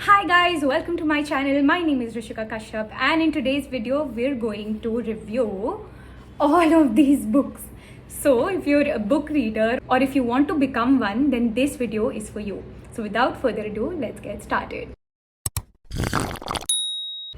Hi guys, welcome to my channel. My name is Rishika Kashyap and in today's video we're going to review all of these books. So if you're a book reader or if you want to become one, then this video is for you. So without further ado, let's get started.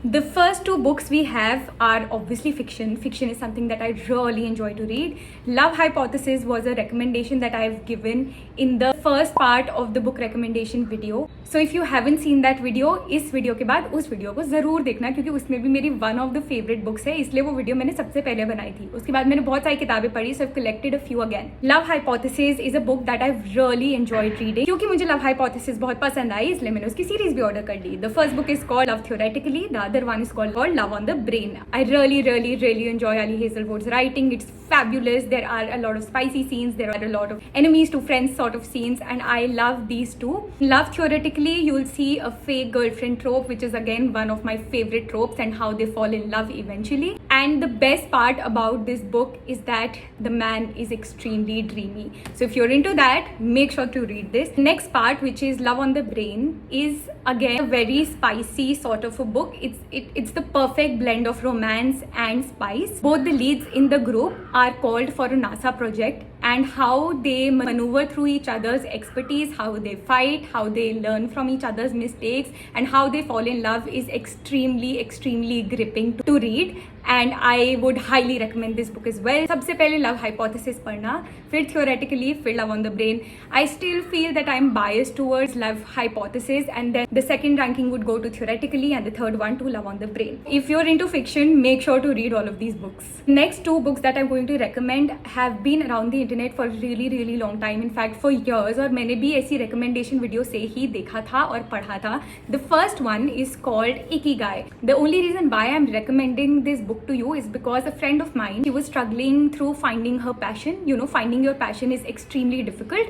The first two books we have are obviously fiction. Fiction is something that I really enjoy to read. Love Hypothesis was a recommendation that I've given in the first part of the book recommendation video. So if you haven't seen that video, इस video के बाद उस video को ज़रूर देखना क्योंकि उसमें भी मेरी one of the favourite books है, इसलिए वो वीडियो मैंने सबसे पहले बनाई थी. उसके बाद मैंने बहुत सारी किताबें पढ़ी, सो I've collected a few again. Love Hypothesis is a book that I've really enjoyed reading. क्योंकि मुझे Love Hypothesis बहुत पसंद आई, इसलिए मैंने उसकी सीरीज भी ऑर्डर कर ली. The first book is called Love Theoretically, the other one is called Love on the Brain. I really enjoy Ali Hazelwood's writing. It's fabulous. There are a lot of spicy scenes, there are a lot of enemies to friends sort of scenes, and I love these two. Love Theoretically, you'll see a fake girlfriend trope, which is again one of my favorite tropes, and how they fall in love eventually. And the best part about this book is that the man is extremely dreamy. So if you're into that, make sure to read this. Next part, which is Love on the Brain, is again a very spicy sort of a book. It's the perfect blend of romance and spice. Both the leads in the group are called for a NASA project, and how they maneuver through each other's expertise, how they fight, how they learn from each other's mistakes, and how they fall in love is extremely gripping to read. And I would highly recommend this book as well. सबसे पहले Love Hypothesis पढ़ना, फिर Theoretically, फिर Love on the Brain. I still feel that I'm biased towards Love Hypothesis, and then the second ranking would go to Theoretically and the third one to Love on the Brain. If you're into fiction, make sure to read all of these books. Next two books that I'm going to recommend have been around the internet for really long time. In fact, for years. और मैंने भी ऐसी recommendation video से ही देखा था और पढ़ा था. The first one is called Ikigai. The only reason why I'm recommending this book to you is because a friend of mine, she was struggling through finding her passion. You know, finding your passion is extremely difficult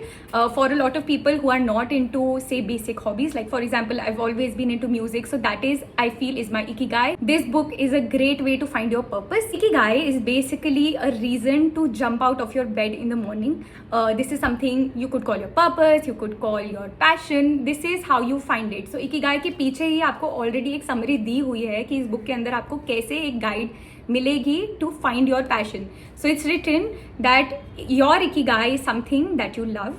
for a lot of people who are not into, say, basic hobbies. Like for example, I've always been into music, so that is, I feel, is my Ikigai. This book is a great way to find your purpose. Ikigai is basically a reason to jump out of your bed in the morning. This is something you could call your purpose, you could call your passion. This is how you find it. So Ikigai के पीछे ही आपको already एक summary दी हुई है कि इस book के अंदर आपको कैसे एक गाइड मिलेगी to find your passion. So it's written that your Ikigai is something that you love,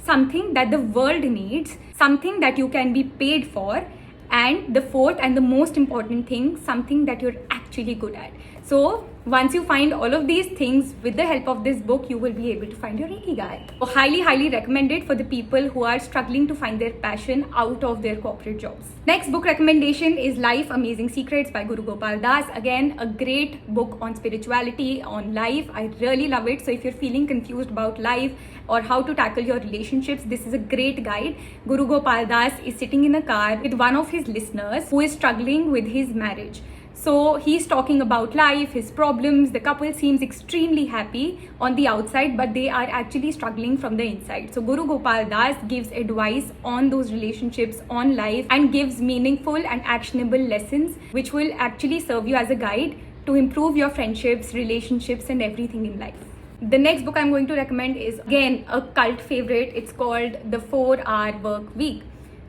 something that the world needs, something that you can be paid for, and the fourth and the most important thing, something that you're actually good at. So once you find all of these things with the help of this book, you will be able to find your Ikigai. So highly recommend it for the people who are struggling to find their passion out of their corporate jobs. Next book recommendation is Life Amazing Secrets by Guru Gopal Das. Again, a great book on spirituality, on life. I really love it. So if you're feeling confused about life or how to tackle your relationships, this is a great guide. Guru Gopal Das is sitting in a car with one of his listeners who is struggling with his marriage. So he's talking about life, his problems. The couple seems extremely happy on the outside, but they are actually struggling from the inside. So Guru Gopal Das gives advice on those relationships, on life, and gives meaningful and actionable lessons which will actually serve you as a guide to improve your friendships, relationships, and everything in life. The next book I'm going to recommend is again a cult favorite. It's called The 4-Hour Work Week.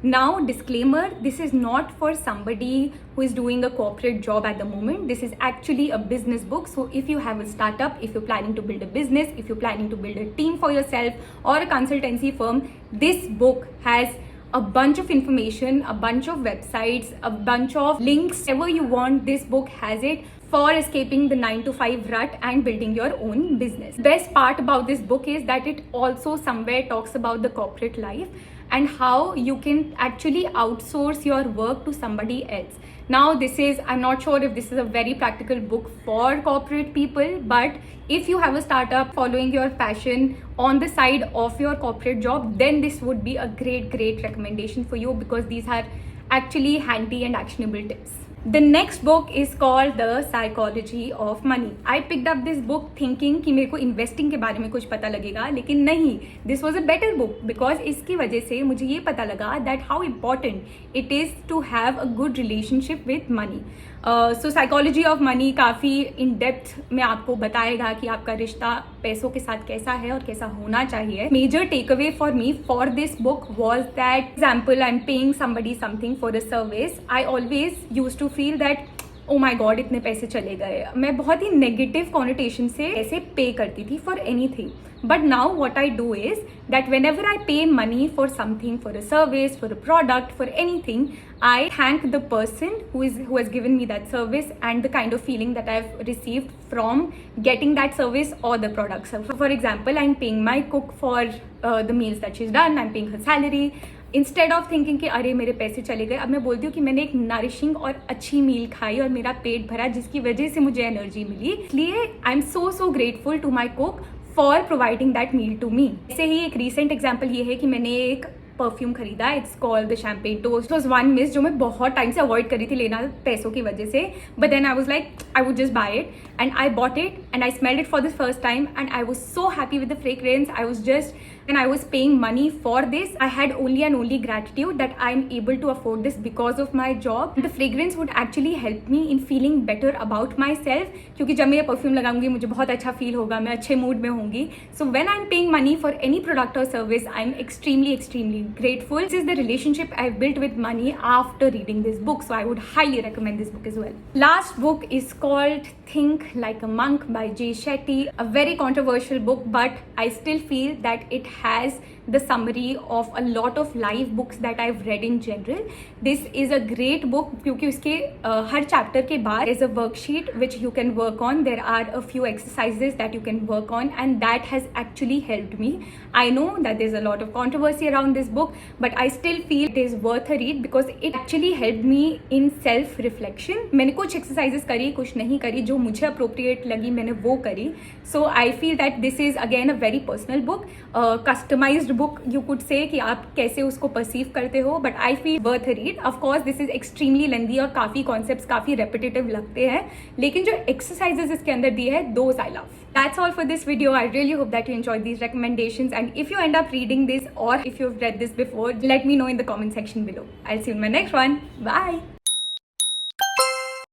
Now, disclaimer, this is not for somebody who is doing a corporate job at the moment. This is actually a business book. So if you have a startup, if you're planning to build a business, if you're planning to build a team for yourself or a consultancy firm, this book has a bunch of information, a bunch of websites, a bunch of links. Whatever you want, this book has it for escaping the 9-to-5 rut and building your own business. Best part about this book is that it also somewhere talks about the corporate life and how you can actually outsource your work to somebody else. Now I'm not sure if this is a very practical book for corporate people, but if you have a startup following your passion on the side of your corporate job, then this would be a great recommendation for you because these are actually handy and actionable tips. The next book is called The Psychology of Money. I picked up this book thinking कि मेरे को investing के बारे में कुछ पता लगेगा, लेकिन नहीं. This was a better book because इसकी वजह से मुझे ये पता लगा that how important it is to have a good relationship with money. So Psychology of Money काफ़ी in depth में आपको बताएगा कि आपका रिश्ता पैसों के साथ कैसा है और कैसा होना चाहिए. Major takeaway for me for this book was that, example, I'm paying somebody something for a service. I always used to feel that oh my God इतने पैसे चले गए. मैं बहुत ही नेगेटिव कॉनोटेशन से पैसे पे करती थी for anything. But now what I do is that whenever I pay money for something, for a service, for a product, for anything, I thank the person who has given me that service and the kind of feeling that I've received from getting that service or the product. So for example, I'm paying my cook for the meals that she's done. I'm paying her salary. Instead of thinking कि अरे मेरे पैसे चले गए, अब मैं बोलती हूँ कि मैंने एक नरिशिंग और अच्छी मील खाई और मेरा पेट भरा, जिसकी वजह से मुझे एनर्जी मिली. इसलिए I am so grateful to my cook for providing that meal to me. ऐसे ही एक रीसेंट एग्जाम्पल ये है कि मैंने एक परफ्यूम खरीदा. It's called the champagne toast. Was one miss जो मैं बहुत टाइम से अवॉइड करी थी लेना पैसों की वजह से. But then I was like I would just buy it and I bought it and I smelled it for the first time and I was so happy with the fragrance. I was just, and I was paying money for this, I had only and only gratitude that I am able to afford this because of my job. The fragrance would actually help me in feeling better about myself, क्योंकि जब मैं ये perfume लगाऊंगी मुझे बहुत अच्छा feel होगा, मैं अच्छे मूड में होंगी. So when I'm paying money for any product or service, I'm extremely grateful. This is the relationship I've built with money after reading this book, so I would highly recommend this book as well. Last book is called Think Like a Monk by Jay Shetty. A very controversial book, but I still feel that it has the summary of a lot of life books that I've read in general. This is a great book क्योंकि उसके हर chapter के बाद is a worksheet which you can work on. There are a few exercises that you can work on and that has actually helped me. I know that there's a lot of controversy around this book, but I still feel it is worth a read because it actually helped me in self reflection. मैंने कुछ exercises करी, कुछ नहीं करी, जो मुझे appropriate लगी मैंने वो करी. So I feel that this is again a very personal book, customized book you could say कि आप कैसे उसको perceive करते हो. But I feel worth a read. Of course this is extremely lengthy और काफ़ी concepts काफ़ी repetitive लगते हैं, लेकिन जो exercises इसके अंदर दिए हैं those I love. That's all for this video. I really hope that you enjoyed these recommendations, and if you end up reading this or if you've read this before, let me know in the comment section below. I'll see you in my next one. Bye.